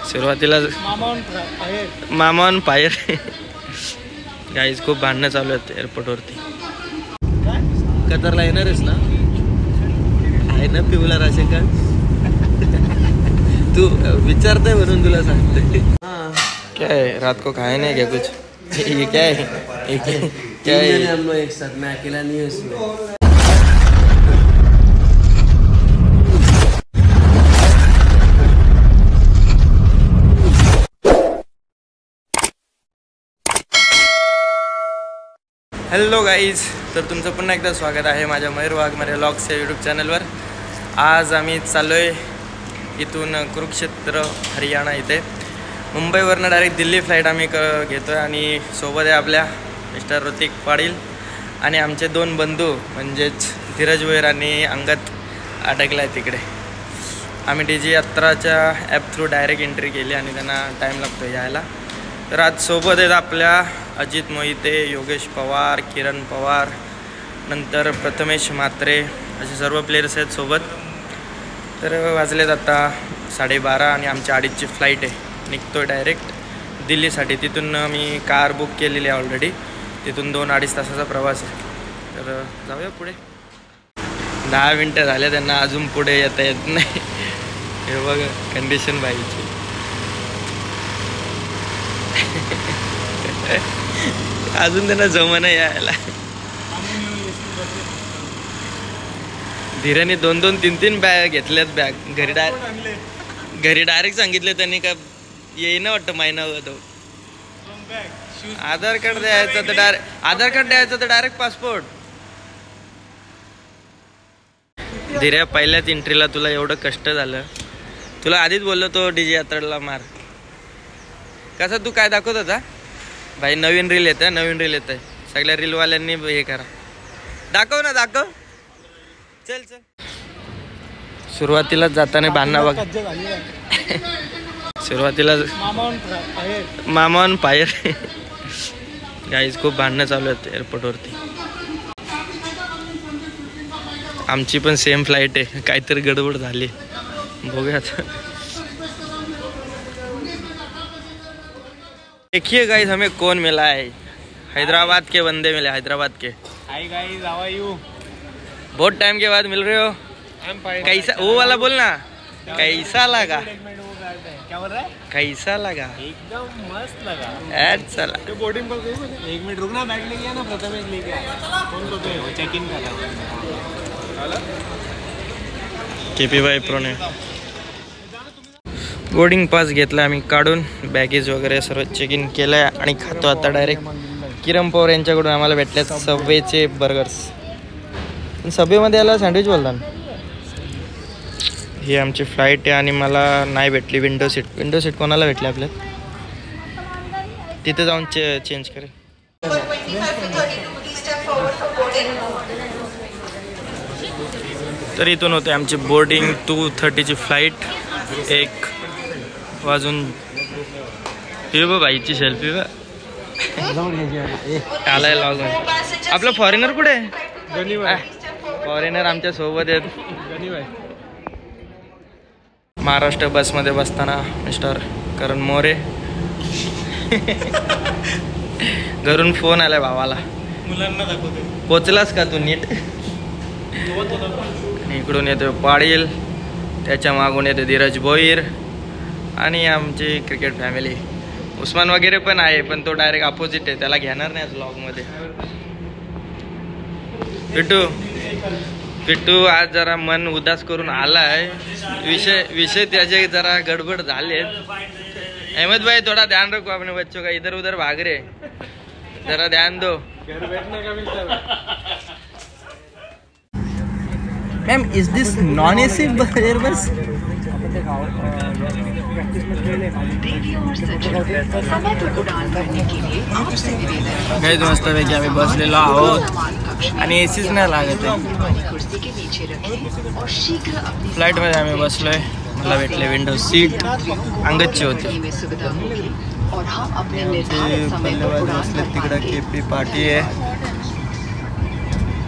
सुरुवातीला मामावन fire guys खूप भांडणं चालू आहेत एअरपोर्टवरती. कतारला येणारच ना, आहे ना पिवला राशन कार्ड? तू विचारतोय म्हणून तुला सांगतोय. क्या है रात को खाया नहीं क्या कुछ? ये क्या है? क्या है? हम लोग एक साथ, मैं अकेला नहीं हूँ इसमें. हॅलो गाईज, तर तुमचं पुन्हा एकदा स्वागत आहे माझ्या मयूर वाघमारे व्लॉग्स या यूट्यूब चॅनलवर. आज आम्ही चाललो आहे इथून कुरुक्षेत्र हरियाणा इथे. मुंबईवरनं डायरेक्ट दिल्ली फ्लाईट आम्ही घेतो आहे आणि सोबत आहे आपल्या मिस्टर ऋतिक पाटील आणि आमचे दोन बंधू म्हणजेच धीरज भोईर आणि अंगद अटकला आहे तिकडे. आम्ही DG यात्राच्या ॲप थ्रू डायरेक्ट एंट्री केली आणि त्यांना टाईम लागतो यायला. तर आज सोबत आहेत आपल्या अजित मोहिते, योगेश पवार, किरण पवार, नंतर प्रथमेश म्हात्रे असे सर्व प्लेयर्स आहेत सोबत. तर वाजलेत आता 12:30 आणि आमच्या 2:30ची फ्लाईट आहे. निघतो आहे डायरेक्ट दिल्लीसाठी. तिथून मी कार बुक केलेली आहे ऑलरेडी. तिथून 2-2.5 तासाचा प्रवास आहे. तर जाऊया पुढे. 10 मिनटं झाले त्यांना अजून पुढे येता येत नाही. हे बघा कंडिशन बाईची. अजून त्यांना जमना यायला. धीराने 2-3 बॅग घेतल्यात. बॅग घरी डायरेक्ट सांगितले त्यांनी का येईना वाटतं महिना होतो. आधार कार्ड द्यायचं तर डायरेक्ट पासपोर्ट. धीऱ्या पहिल्याच एंट्रीला तुला एवढं कष्ट झालं. तुला आधीच बोललो तो DG यात्रेला मार. कसं तू काय दाखवत होता भाई? नवीन रील येत आहे. सगळ्या रीलवाल्यांनी हे करा. दाखव ना, दाखव. चल सुरुवातीलाच जाताना भांडणं बघ. सुरुवातीला मामावन फायर गाईज खूप भांडणं चालू आहेत एअरपोर्टवरती. आमची पण सेम फ्लाईट आहे. काहीतरी गडबड झाली, बघूयात. देखिए गाइस हमें कौन मिला है. हैदराबाद के बंदे मिले. हैदराबाद के. Hi guys, how are you? बहुत टाइम के बाद मिल रहे हो. कैसा वो वाला बोलना. कैसा लगा? क्या बोल रहा है? कैसा लगा? एकदम मस्त लगा. ऐड चला. तो बोर्डिंग पर 1 मिनट रुकना. बैग लेके आना. प्रथमेश लेके आया. कौन को चेक इन कर रहा. KP भाई प्रोने बोर्डिंग पास घेतला आम्ही काढून. बॅगेज वगैरे सर्व चेक इन केलं आहे आणि खातो आता डायरेक्ट. किरण पवार यांच्याकडून आम्हाला भेटल्यात सबवेचे बर्गर्स. सबवेमध्ये याला सँडविच बोलतात. ही आमची फ्लाईट आहे आणि मला नाही भेटली विंडो सीट. कोणाला भेटली आपल्यात? तिथे जाऊन चेंज करेल. तर इथून होते आमची बोर्डिंग. 2:30ची फ्लाईट. 1 वाजून हे बघ बाईची सेल्फी बघ. आलाय लॉग. आपला फॉरेनर कुठे आहे? फॉरेनर आमच्या सोबत आहेत. महाराष्ट्र बसमध्ये बसताना मिस्टर करण मोरे. घरून फोन आलाय भावाला. मुलांना दाखवतो. पोचलास का तू नीट? इकडून येतो पाटील, त्याच्या मागून येते धीरज भोईर आणि आमची क्रिकेट फॅमिली. उस्मान वगैरे पण आहे, पण तो डायरेक्ट अपोजिट आहे. त्याला घेणार नाही व्लॉगमध्ये. पिट्टू आज जरा मन उदास करून आला आहे. विषय त्याचे जरा गडबड झाले. अहमद भाई थोड़ा ध्यान रखो अपने बच्चों का. इधर उधर भाग रहे, जरा ध्यान दो. Ma'am is this non AC airbus? काही मस्त पैकी आम्ही बसलेलो आहोत आणि ACच नाही लागत आहे. फ्लाईटमध्ये आम्ही बसलोय. मला भेटले विंडो सीट. अंगदची होती. बसले तिकडं KP पाटी आहे.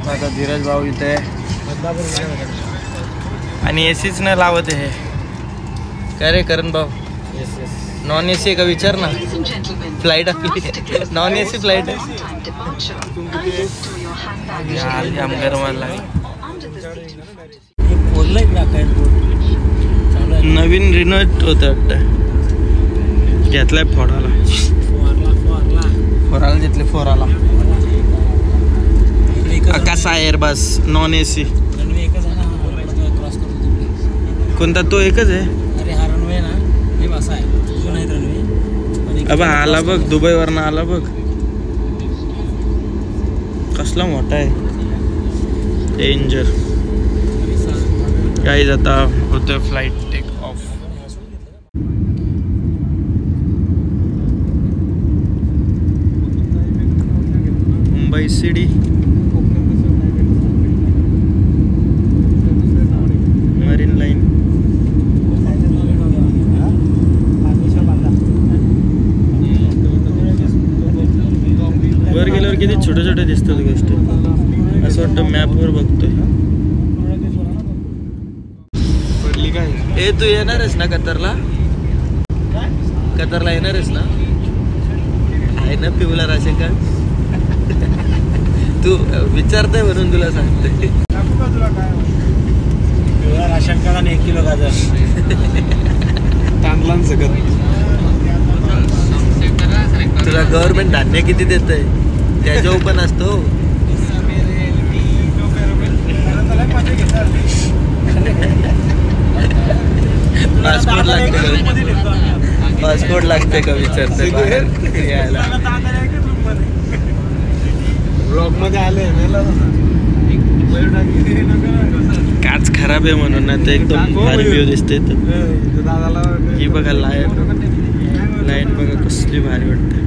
माझा धीरज भाऊ इथे आणि ACच नाही लावत आहे. काय रे करण भाऊ? नॉन एसी का विचार ना. फ्लाईट आपली नॉन एसी फ्लाईट आहे. जाम गरमाला नवीन रिनोव्हेट होत वाटतं. घेतलाय फोराला घेतले फोराला. कसा एअरबस नॉन एसी कोणता तो एकच आहे. अब आला बघ दुबई वरनं आला बघ कसला मोठा आहे. डेंजर काही आता होतोय flight take off. Mumbai city Marine Line. वर गेल्यावर किती छोटे छोटे दिसतात गोष्टी. असं वाटतं मॅपवर बघतोय. पडली काय. ए तू येणारच ना कतारला. कतारला येणारच ना. आहे ना पिवला राशन कार्ड. तू विचारतोय म्हणून तुला सांगतोय. पिवळा राशन कार्ड आणि 1 किलो गाजर तांदळां सगळं. तुला गव्हर्नमेंट धान्य किती देतंय त्याच्या पण असतो. पासपोर्ट लागते का विचारतोय यायला. ब्लॉग मध्ये आले काच खराब आहे म्हणून ना ते एकदम भारी व्ह्यू दिसते. ही बघा लाईन बघा कसली भारी वाटते.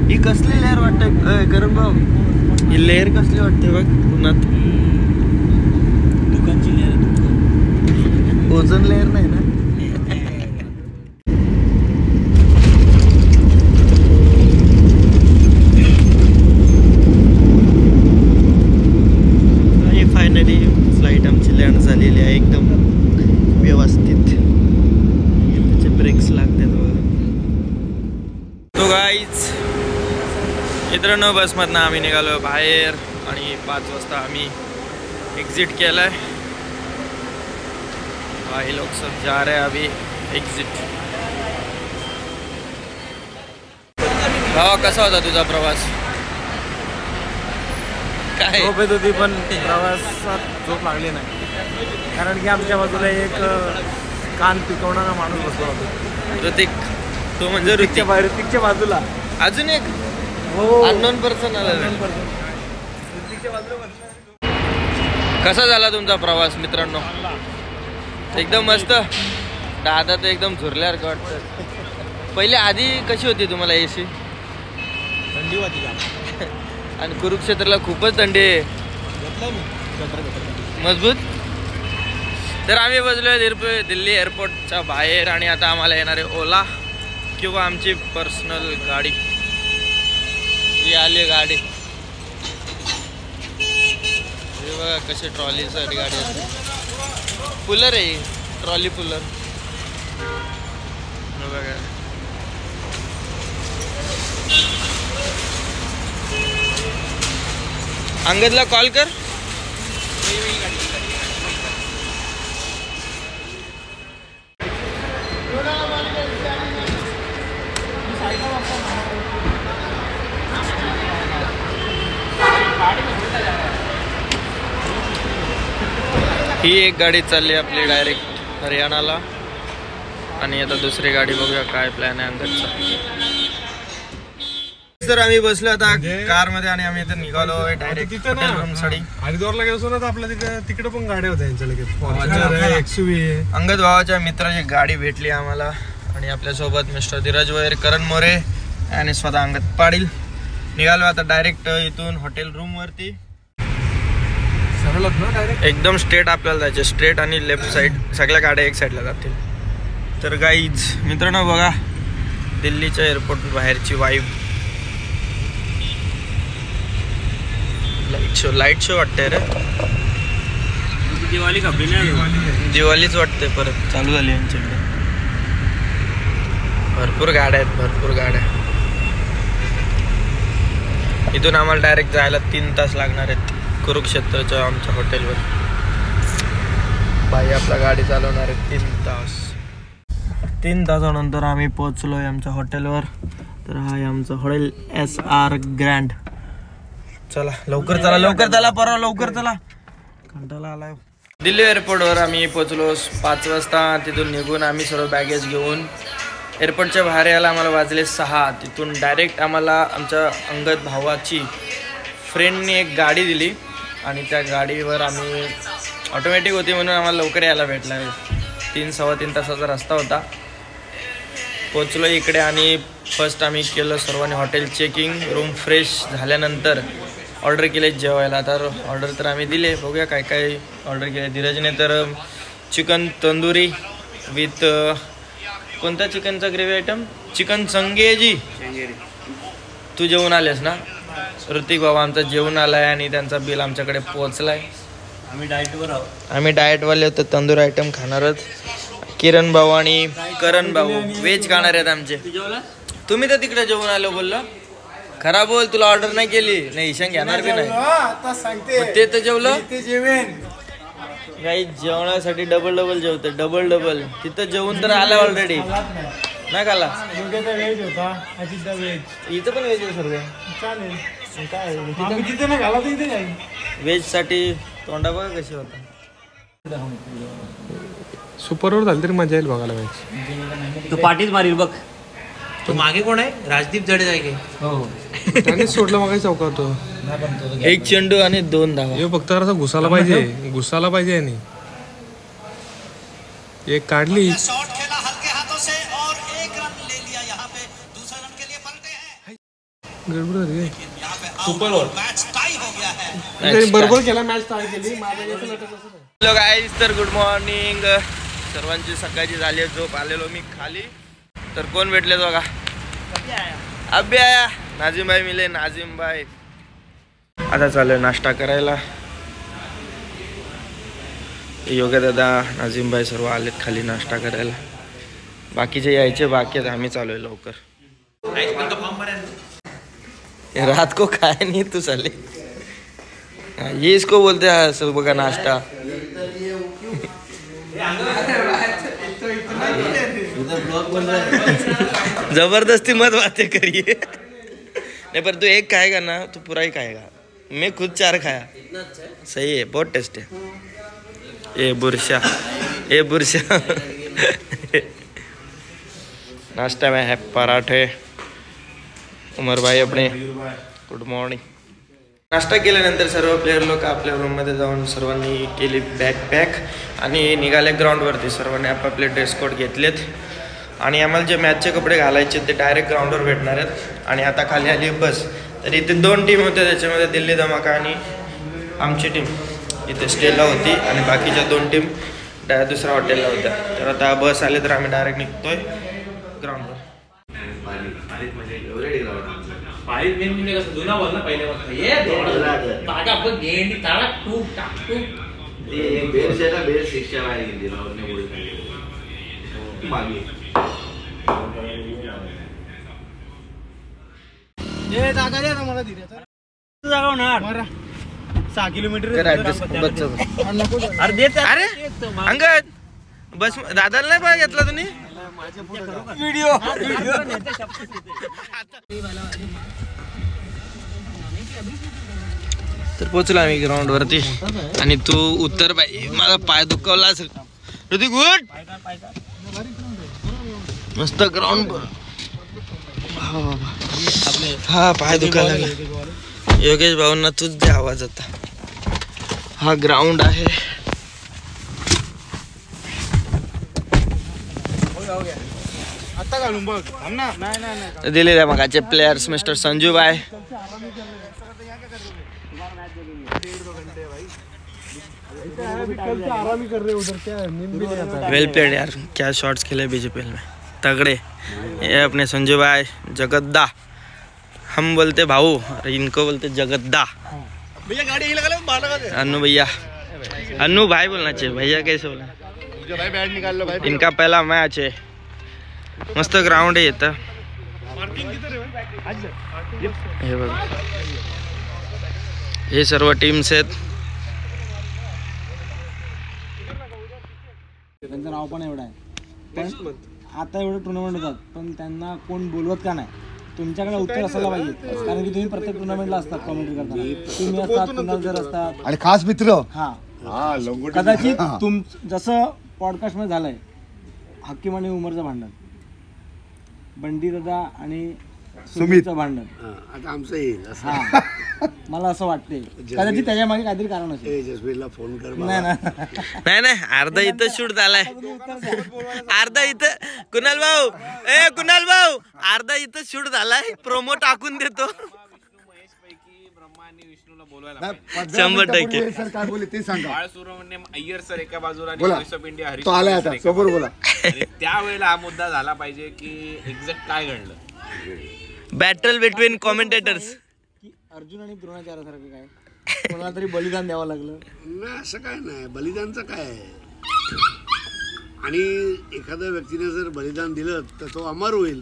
ही कसली लेअर वाटते करण भाऊ. ही लेअर कसली वाटते बघ उन्हात. दुकानची लेअर ओझोन लेअर नाही ना. फायनली फ्लाईट आमची लँड झालेली आहे एकदम व्यवस्थित. त्याचे ब्रेक्स लागतात वगैरे. तो गाईज मित्रांनो बसमधनं आम्ही निघालो बाहेर आणि 5 वाजता आम्ही एग्जिट केलाय. भाई लोग सब जा रहे हैं अभी एग्जिट. भावा कसा होता तुझा प्रवास. काय झोप येत होती पण प्रवासात झोप लागली नाही. कारण की आमच्या बाजूला एक कान पिकवणारा माणूस बसला होता. ऋतिक. तो म्हणजे ऋतिकच्या बाजूला अजून एक हो अननोन पर्सन आला. ऋतिकच्या बाजूला. कसा झाला तुमचा प्रवास मित्रांनो. एकदम मस्त. दादा तर एकदम झुरल्यासारखं वाटतं. पहिले आधी कशी होती तुम्हाला एसी. थंडी होती का. आणि कुरुक्षेत्राला खूपच थंडी आहे मजबूत. तर आम्ही बसलोय दिल्ली एअरपोर्टच्या बाहेर आणि आता आम्हाला येणार आहे ओला किंवा आमची पर्सनल गाडी. ही आली गाडी. हे बघा कशी ट्रॉलीसाठी गाडी असते. पुलर आहे ट्रॉली पुलर. बघा अंगदला कॉल कर. ही एक गाडी चालली आपली डायरेक्ट हरियाणाला आणि आता दुसरी गाडी बघूया काय प्लॅन आहे अंगदचा. तर आम्ही बसलो आता कार मध्ये आणि आम्ही इथे निघालो डायरेक्ट साठी. हरिद्वारला गेलो ना तर आपल्या तिकडे पण गाड्या होत्या यांच्या लगेच. अंगद भावाच्या मित्राची गाडी भेटली आम्हाला आणि आपल्यासोबत मिस्टर धीरज वैर, करण मोरे आणि स्वतः अंगद पाटील. निघालो आता डायरेक्ट इथून हॉटेल रूम वरती. एकदम स्ट्रेट आपल्याला जायचे. स्ट्रेट आणि लेफ्ट साईड सगळ्या गाड्या एक साईडला जातील. तर गाईज मित्रांनो बघा दिल्लीच्या एअरपोर्ट बाहेरची वाईब. लाईट शो वाटतंय रे. दिवाळी खपली नाही, दिवाळीच वाटते परत चालू झाली यांच्याकडे. भरपूर गाड्या आहेत, भरपूर गाड्या. इथून आम्हाला डायरेक्ट जायला 3 तास लागणार आहेत कुरुक्षेत्रच्या आमच्या हॉटेलवर. बाई आपला गाडी चालवणार आहे 3 तास. 3 तासानंतर आम्ही पोहोचलोय आमच्या हॉटेलवर. तर हा आहे आमचं हॉटेल SR ग्रँड. चला लवकर चला, लवकर चला, परवा लवकर चला, कंटाळा आलाय. दिल्ली एअरपोर्टवर आम्ही पोहोचलो 5 वाजता. तिथून निघून आम्ही सर्व बॅगेज घेऊन एअरपोर्टच्या बाहेर यायला आम्हाला वाजले 6. तिथून डायरेक्ट आम्हाला आमच्या अंगद भावाची फ्रेंडने एक गाडी दिली आणि त्या गाडीवर आम्ही ऑटोमॅटिक होती म्हणून आम्हाला लवकर यायला भेटला. 3-3.25 तासाचा रस्ता होता. पोचलो इकडे आणि फर्स्ट आम्ही केलं सर्वांनी हॉटेल चेकिंग. रूम फ्रेश झाल्यानंतर ऑर्डर केले जेवायला. तर ऑर्डर तर आम्ही दिले, बघूया काय काय ऑर्डर केले. धीरजने तर चिकन तंदुरी विथ कोणता चिकनचा ग्रेव्ही आयटम, चिकन चंगेजी. तू जेवून आलेस ना. ऋतिक बाबा आमचा जेवून आलाय आणि त्यांचा बिल आमच्याकडे पोहोचलाय. आम्ही डाएटवाले होतो, तंदूर आयटम खाणारच. किरण भाऊ आणि करण भाऊ व्हेज खाणार आहेत आमचे. तुम्ही तर तिकडे जेवून आलो बोललो. खरा बोल, तुला ऑर्डर नाही केली. नाही ईशान घेणार बी नाही. ते तर जेवलं काही जेवणासाठी डबल जेवते, डबल तिथं जेवून तर आलं ऑलरेडी नाही खाला. इथं पण व्हेज आहे सर्व. व्हेज साठी तोंडा बघा कशी होता. सुपरवर झाली तरी मजा येईल बघायला पाहिजे. तो पाठीच मारील बघ. तो मागे कोण आहे? राजदीप जडेजा आहे की? हो त्यानेच सोडलं मग चौकात. 1 चेंडू आणि 2 धावा. हे फक्त असं घुसायला पाहिजे आणि एक काढली. गडबड झाली. बरोबर केला मॅच टाय केली. हॅलो गाईज, तर गुड मॉर्निंग. सर्वांची सकाळची झाली झोप. आलेलो मी खाली. तर कोण भेटले बघा. अभि आया, नाझिम भाई मिले. नाझिम भाई आता चालू नाश्ता करायला. योगा दादा, नाझिम भाई सर्व आलेत खाली नाश्ता करायला. बाकीचे यायचे बाकी आहेत. आम्ही चालू आहे लवकर. रात को खाया नहीं तू साले. ये इसको बोलते हैं सुबह का नाश्ता. जबरदस्ती मत बातें करिए. नहीं पर तू एक खाएगा ना तो पूरा ही खाएगा. मैं खुद 4 खाया. सही है, बहुत टेस्ट है. ये बुरशा नाश्ता में है पराठे. उमर भाई अपने गुड मॉर्निंग. नाश्ता केल्यानंतर सर्व प्लेयर लोक आपल्या रूममध्ये जाऊन सर्वांनी केली बॅग पॅक आणि निघाले ग्राउंडवरती. सर्वांनी आपापले ड्रेस कोड घेतलेत आणि आम्हाला जे मॅचचे कपडे घालायचे ते डायरेक्ट ग्राउंडवर भेटणार आहेत. आणि आता खाली आली बस. तर इथे 2 टीम होत्या, त्याच्यामध्ये दिल्ली धमाका आणि आमची टीम इथे स्टेला होती आणि बाकीच्या 2 टीम दुसऱ्या हॉटेलला होत्या. तर आता बस आले तर आम्ही डायरेक्ट निघतोय ग्राउंडवर. अरे अंगद बस दादाला नाही पाहिजे घेतला तुम्ही व्हिडिओ. तर पोचलो आम्ही ग्राउंड वरती आणि तू उत्तर बाई माझा पाय दुखवला असेल. ऋतिक गुड मस्त ग्राउंड. हा पाय दुखायला लागला. योगेश भाऊंना तूच दे आवाज आता. हा ग्राउंड आहे. दिलेल्या मगाचे प्लेयर्स मिस्टर संजू भाई. वेल प्लेड यार, क्या शॉट्स खेले बीजेपी में तगड़े. ये अपने संजू भाई जगद्दा. हम बोलते भाऊ और इनको बोलते जगद्दा. भैया गाड़ी अनु भैया अन्नू भाई बोलना चाहिए, भैया कैसे बोला? भाई बैट निकाल लो भाई। इनका पहला मैच है, मस्त ग्राउंड आहे इथं. हे बघ, हे सर्व टीम्स आहेत. त्यांचं नाव पण एवढं आहे, पण आता एवढं टुर्नामेंट होतात पण त्यांना कोण बोलवत का नाही? तुमच्याकडे उत्तर असायला पाहिजे, कारण की तुम्ही प्रत्येक टुर्नामेंटला असतात कॉमेंट्री करताना. तुम्ही असतात, कुणाल जर असतात आणि खास मित्र. हा कदाचित तुम जसं पॉडकास्ट मध्ये झालंय हकीम आणि उमरचं भांडण, बंडी दादा आणि सुमितचं भांडण, आता आमचं येईल. हा मला असं वाटते कदाचित त्याच्या मागे काहीतरी कारण असेल. जसवीरला फोन कर. नाही नाही, अर्धा इथं शूट झालाय, अर्धा इथं. कुणाल भाऊ, कुणाल भाऊ, अर्धा इथं शूट झालाय, प्रोमो टाकून देतो. 100% सर काय बोलले ते सांगा. बाळसुब्रमण्यम अय्यर सर एका बाजूला आणि बोला. व्हॉइस ऑफ इंडिया तो आलाय आता समोर बोला. त्यावेळेला हा मुद्दा झाला पाहिजे की एक्झॅक्ट काय घडलं. Battle between commentators. की अर्जुन आणि द्रोणाचार्यासारखं काय कोणाला तरी बलिदान द्यावं लागलं. नाही असं काय नाही, बलिदानचं काय आहे. आणि एखाद्या व्यक्तीने जर बलिदान दिलं तर तो अमर होईल.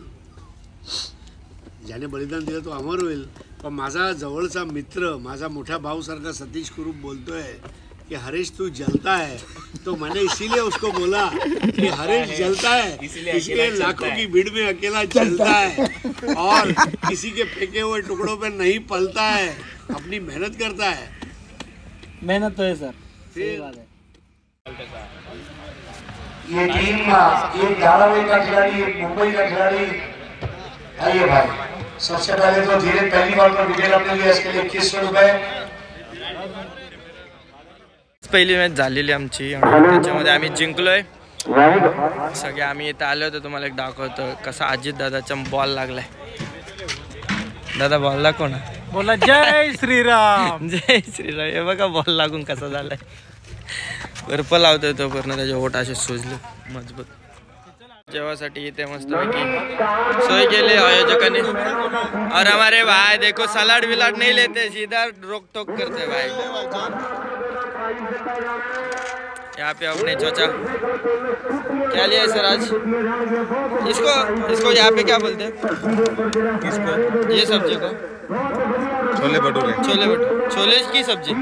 ज्याने बलिदान दिलं तो अमर होईल. पण माझा जवळचा मित्र, माझा मोठ्या भाऊसारखा सतीश कुरूप बोलतोय कि हरीश तू जलता है, तो मैंने इसीलिए उसको बोला कि हरीश जलता है इसलिए लाखों की भीड़ में अकेला चलता है और किसी के फेंके हुए टुकड़ों पे नहीं पलता है, अपनी मेहनत करता है. मेहनत तो है सर, सही बात है. ये टीम ये 11वें का खिलाड़ी, मुंबई का खिलाड़ी है ये भाई. सबसे पहले तो धीरे पहली बार पर विकेट अपने लिए, इसके लिए 2100 रुपए. पहिली मॅच झालेली आमची आणि त्याच्यामध्ये आम्ही जिंकलोय सगळे. आम्ही इथं आलो होतो, तुम्हाला एक दाखवतो कसा अजित दादाचा बॉल लागलाय. दादा बॉल दाखव ना. बोला जय श्रीराम. जय श्रीराम. हे बघा बॉल लागून कसा झालाय. बर्फ लावतोय तो पूर्ण, त्याचे होट असे सुजले मजबूत. जेवासाठी इथे मस्तपैकी सोय केली आयोजकांनी. और हमारे भाई देखो सलाड विलाड नहीं लेते, सीधा रोक टोक करते भाई. यहाँ पे अपने चौचा क्या लिया है सर आज? इसको यहाँ पे क्या बोलते हैं? किसको? ये सब्जी को छोले भटूरे. छोले की सब्जी.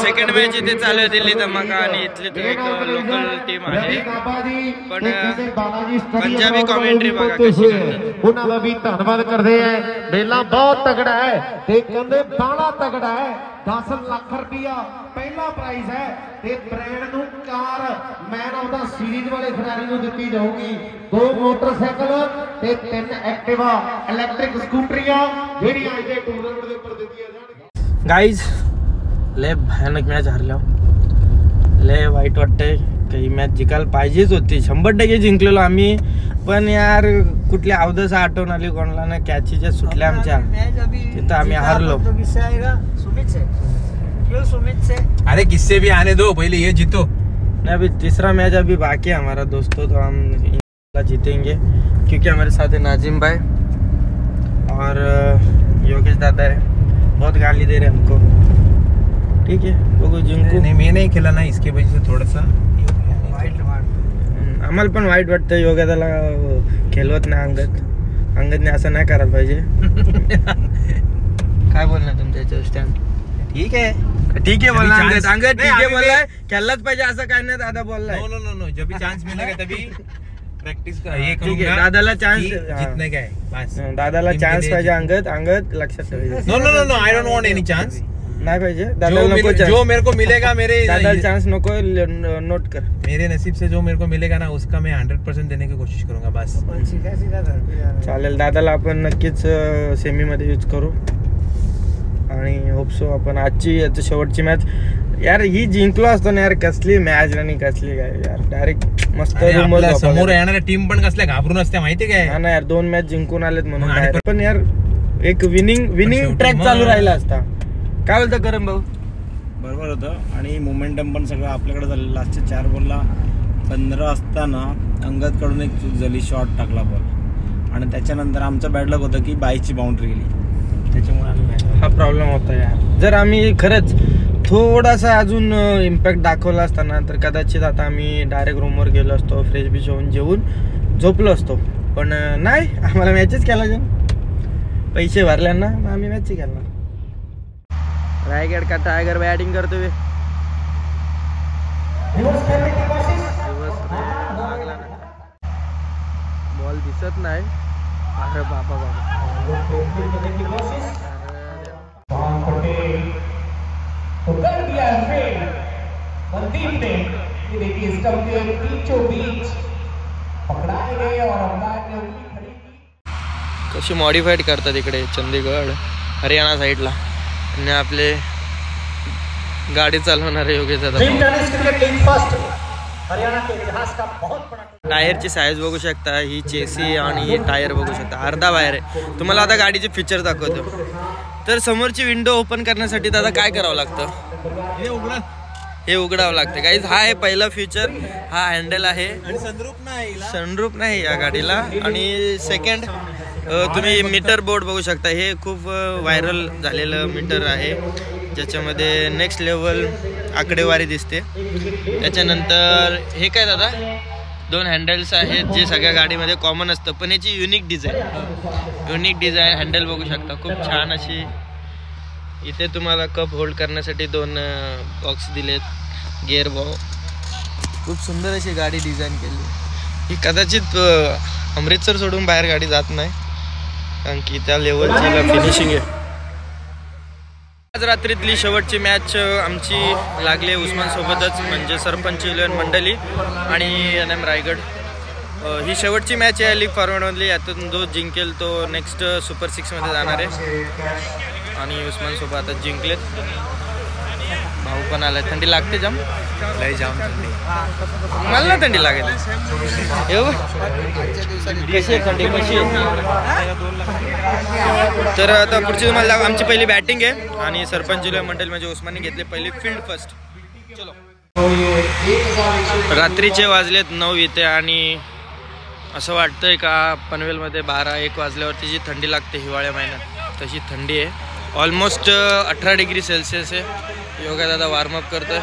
सेकंड मॅच इथे चालू आहे दिल्ली धमाका आणि इथली तो एक लोकल टीम आहे, पण पंजाबी कॉमेंट्री बघा कशी करतात. ਉਹਨਾਂ ਦਾ ਵੀ ਧੰਨਵਾਦ ਕਰਦੇ ਆ. ਮੇਲਾ ਬਹੁਤ ਤਗੜਾ ਹੈ ਤੇ ਕਹਿੰਦੇ ਬਾਲਾ ਤਗੜਾ ਹੈ. 10 ਲੱਖ ਰੁਪਇਆ ਪਹਿਲਾ ਪ੍ਰਾਈਜ਼ ਹੈ ਤੇ ਬ੍ਰਾਂਡ ਨੂੰ ਕਾਰ ਮੈਨ ਆਫ ਦਾ ਸੀਰੀਜ਼ ਵਾਲੇ ਖਿਡਾਰੀ ਨੂੰ ਦਿੱਤੀ ਜਾਊਗੀ. 2 ਮੋਟਰਸਾਈਕਲ ਤੇ 3 ਐਕਟਿਵਾ ਇਲੈਕਟ੍ਰਿਕ ਸਕੂਟਰੀਆਂ ਜਿਹੜੀਆਂ ਅੱਜ ਦੇ ਟੂਰਨਾਮੈਂਟ ਦੇ ਉੱਪਰ ਦਿੱਤੀਆਂ ਜਾਣਗੀਆਂ. गाईज लय भयानक मॅच हरलो, लय वाईट वाटतंय. काही मॅच जिंकायला पाहिजेच होती, 100% जिंकलेलो आम्ही. पण यार कुठल्या अवधसा आठवण आली कोणाला ना, कॅचीच्या सुटल्या आमच्या, तिथं आम्ही हारलो. अरे किस्से भी आने दो, पहले ये जीतो. नहीं अभी तीसरा मैच अभी बाकी है हमारा दोस्तों, तो हम जीतेंगे क्योंकि हमारे साथ है नाजिम भाई और योगेश दादा है. बहुत गाली दे रहे हमको. ठीक है वो जिंकू. नहीं मैं नहीं खेला ना, इसके वजह से थोड़ा सा आम्हाला पण वाईट वाटतं. योगादाला खेळवत नाही अंगदने असं नाही करायला पाहिजे. काय बोलणार तुमच्या याच्यावर स्टँड? ठीक है बोलना अंगद ठीक है बोललाय, खेळलाच पाहिजे असं काय नाही दादा बोललाय. नो जब भी चांस मिलेगा तभी प्रैक्टिस का ये ठीक है. दादाला चान्स जीतने का है बस. दादाला चान्स पाहिजे. अंगद लक्षात ठेवायचं. No I don't want any chance. नाही पाहिजे दादाला नको. जो मेरे को मिलेगा मेरे दादाला चान्स नको, नोट कर. मेरे नसीब से जो मेरे को मिलेगा ना उसका मैं 100% देने की कोशिश करूंगा बस. चालेल. दादाला आपण नक्कीच सेमी मध्ये यूज करू आणि होपसो आपण आजची शेवटची मॅच यार ही जिंकलो असतो ना यार. कसली मॅच आणि कसली काय यार, डायरेक्ट मस्त समोर येणाऱ्या टीम पण कसल्या घाबरून असते माहिती काय. हा ना यार, 2 मॅच जिंकून आलेत म्हणून. पण यार एक विनिंग ट्रॅक चालू राहिला असता. काय बोलतो करम भाऊ? बरोबर होतं आणि मोमेंटम पण सगळं आपल्याकडे झालं. लास्टच्या 4 बॉलला 15 असताना अंगदकडून एक चूक झाली, शॉट टाकला बॉल आणि त्याच्यानंतर आमचं बॅड लक होतं की बाईची बाउंड्री गेली त्याच्यामुळे आम्ही हा प्रॉब्लेम होता यार. जर आम्ही खरंच थोडासा अजून इम्पॅक्ट दाखवला असताना तर कदाचित आता आम्ही डायरेक्ट रूमवर गेलो असतो, फ्रेश बिश होऊन जेवून झोपलो असतो. पण नाही, आम्हाला मॅचच केला जाऊन पैसे भरल्यांना मग आम्ही मॅच केला. रायगड का टायगर बॅटिंग करतोय. बॉल दिसत नाही. अरे बाबा कशी मॉडिफाईड करतात इकडे चंदीगड हरियाणा साईडला. आणि आपले गाडी चालवणारे योगेश दादा. टायरची साईज बघू शकता, ही चेसी आणि ही टायर बघू शकता, अर्धा बाहेर आहे. तुम्हाला आता गाडीचे फीचर दाखवतो. तर समोरची विंडो ओपन करण्यासाठी दादा काय करावं लागतं? हे उघडावं लागतं गाईज. हा आहे पहिला फीचर. हा हँडल आहे आणि सनरूफ नाही या गाडीला. आणि सेकंड तुम्ही मीटर बोर्ड बघू शकता. हे खूप व्हायरल झालेलं मीटर आहे ज्याच्यामध्ये नेक्स्ट लेवल आकडेवारी दिसते. त्याच्यानंतर हे काय दादा, 2 हँडल्स आहेत जे सगळ्या गाडीमध्ये कॉमन असतं, पण याची युनिक डिझाईन हँडल बघू शकता. खूप छान अशी. इथे तुम्हाला कप होल्ड करण्यासाठी 2 बॉक्स दिलेत. गिअर बॉक्स खूप सुंदर अशी गाडी डिझाईन केली. ही कदाचित अमृतसर सोडून बाहेर गाडी जात नाही, कारण की त्या लेवलची फिनिशिंग आहे. आज रात्रीतली शेवटची मॅच आमची लागली उस्मान सोबतच, म्हणजे सरपंच इलेव्हन मंडली आणि NM रायगड. ही शेवटची मॅच आहे लीग फॉर्मॅटमधली. यातून जो जिंकेल तो नेक्स्ट सुपर 6मध्ये जाणार आहे. आणि उस्मान सोबत आता जिंकलेत. भाऊ पण आलाय. थंडी लागते जाम, लय जाम थंडी. मला ना थंडी लागेल. कशी आहे थंडी, कशी आहे? तर आता पुढची तुम्हाला आमची पहिली बॅटिंग आहे आणि सरपंच जिल्हा मंडळ म्हणजे उस्मानने घेतले पहिली फील्ड फर्स्ट. चलो. रात्रीचे वाजलेत 9 इथे आणि असं वाटतंय का पनवेलमध्ये 12-1 वाजल्यावरती जी थंडी लागते हिवाळ्या महिन्यात तशी थंडी आहे. ऑलमोस्ट 18 डिग्री सेल्सिअस आहे. योगा दादा वॉर्मअप करतोय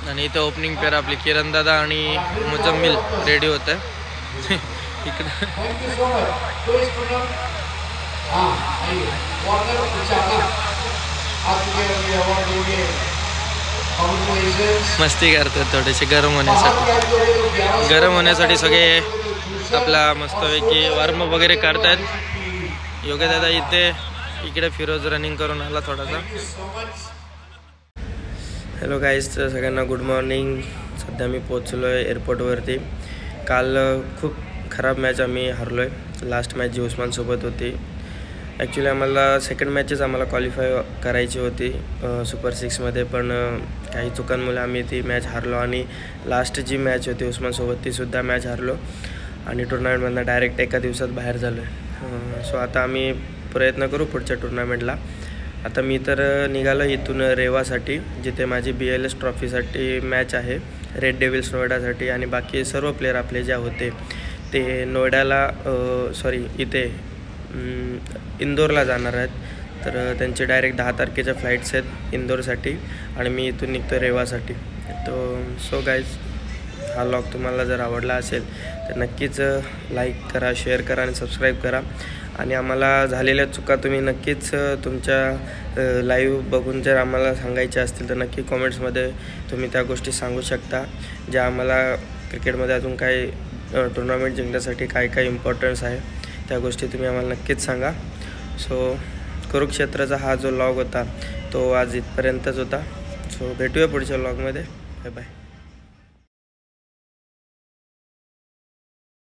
आणि इथं ओपनिंग पेअर आपली किरण दादा आणि मुजम्मिल रेडी होत आहे. इकडं मस्ती करतात थोडेसे गरम होण्यासाठी सगळे आपला मस्तपैकी वॉर्मअप वगैरे करतायत. योगा दादा इकडे फिरोज रनिंग करून आला थोडासा. हॅलो गाईज, सगळ्यांना गुड मॉर्निंग. सध्या मी पोचलो आहे एअरपोर्टवरती. काल खूप खराब मॅच आम्ही हरलो आहे. लास्ट मॅच जी उस्मानसोबत होती. ॲक्च्युली आम्हाला सेकंड मॅचेस आम्हाला क्वालिफाय करायची होती सुपर 6मध्ये, पण काही चुकांमुळे आम्ही ती मॅच हारलो. आणि लास्ट जी मॅच होती उस्मानसोबत तीसुद्धा मॅच हारलो आणि टुर्नामेंटमधनं डायरेक्ट एका दिवसात बाहेर झालो आहे. सो आता आम्ही प्रयत्न करू पुढच्या टुर्नामेंटला. आता मी तर निघालो इथून रेवासाठी, जिथे माझी BLS ट्रॉफीसाठी मॅच आहे, रेड डेव्हिल्स नोएडासाठी. आणि बाकी सर्व प्लेयर आपले जे होते ते नोएडाला इथे इंदोरला जाणार आहेत. तर त्यांचे डायरेक्ट 10 तारखेच्या फ्लाईट्स आहेत इंदोरसाठी आणि मी इथून निघतो रेवासाठी. सो गाईज, हा व्लॉग तुम्हाला जर आवडला असेल तर नक्कीच लाईक करा, शेअर करा आणि सबस्क्राईब करा. आणि आम्हाला झालेल्या चुका तुम्ही नक्कीच तुमच्या लाईव्ह बघून जर आम्हाला सांगायच्या असतील तर नक्की कॉमेंट्समध्ये तुम्ही त्या गोष्टी सांगू शकता, ज्या आम्हाला क्रिकेटमध्ये अजून काही टुर्नामेंट जिंकण्यासाठी काय काय इम्पॉर्टन्स आहे त्या गोष्टी तुम्ही आम्हाला नक्कीच सांगा. सो कुरुक्षेत्राचा हा जो व्लॉग होता तो आज इथपर्यंतच होता. सो भेटूया पुढच्या व्लॉगमध्ये. Bye bye.